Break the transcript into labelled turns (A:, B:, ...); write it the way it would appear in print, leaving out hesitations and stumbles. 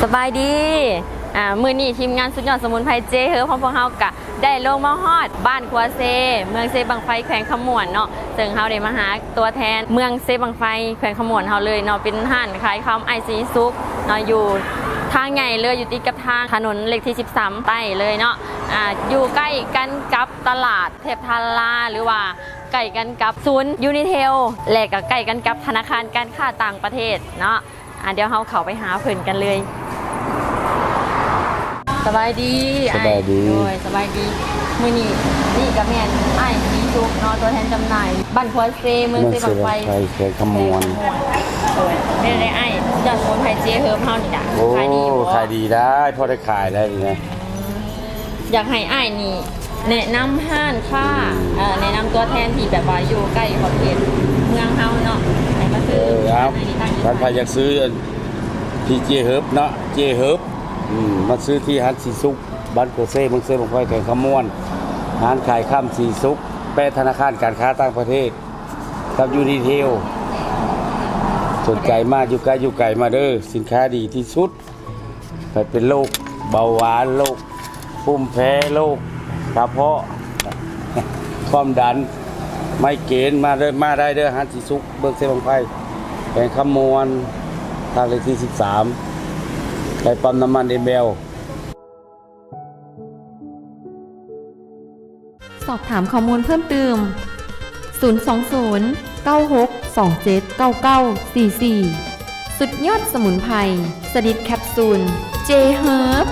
A: สบายดีมือนี้ทีมงานสุดยอดสมุนไพรเจเฮอพร้อมพวกเฮากะได้ลงมาฮอดบ้านครัวเซเมืองเซบังไฟแขวงขมวนเนาะซึ่งเฮาได้มาหาตัวแทนเมืองเซบังไฟแขวงขมวนเฮาเลยเนาะเป็นห้านขายข้าวไอซีซุกเนาะอยู่ทางใหญ่เลยอยู่ติดกับทางถนนเลขที่13ใต้เลยเนาะอยู่ใกล้กันกับตลาดเทพทาราหรือว่าใกล้กันกับศูนย์ยูนิเทลและก็ใกล้กันกับธนาคารการค้าต่างประเทศเนาะเดี๋ยวเฮาเข้าไปหาเพิ่นกันเลยสบายดีโดยสบายดีมื้อนี้นี่กับแม่นไอ้มีซุกเนาะตัวแทนจำหน่ายบ้านครัวเซเมืองเซบังไฟ
B: แขวงขมวน
A: ได้ไอ้ยอดสมุนไพรเจเฮิร์บเฮานี่จ้ะขายดีบ่
B: ขายดีได้พอได้ขายได้นะ
A: อยากให้ไอ้นี่แนะนำห้านค่าแนะนำตัวแทนที่แบบว่าอยู่ใกล้ขอบเขตเมืองเฮาเนาะให้มาซื้อ
B: ครับท่านใครอยากซื้อที่เจเฮิร์บเนาะเจเฮิร์บมาซื้อที่ฮันซีซุกบ้านโคเซ่เมืองเซ่บางไฟแขวงขมวนร้านขายข้ามซีซุกแปะธนาคารการค้าต่างประเทศกับยูนิเทลสนใจมากอยู่ใกล้อยู่ไกลมาเด้อสินค้าดีที่สุดใครเป็นโรคเบาหวานโรคภูมิแพ้โรคกระเพาะความดันไม่เกณฑ์มาได้เด้อฮันซีซุกเมืองเซ่บางไฟแขวงขมวนทางเลขที่13ไปปั๊มน้ำมันML
C: สอบถามข้อมูลเพิ่มเติม020 96 27 9944สุดยอดสมุนไพรสดิดแคปซูล J Herb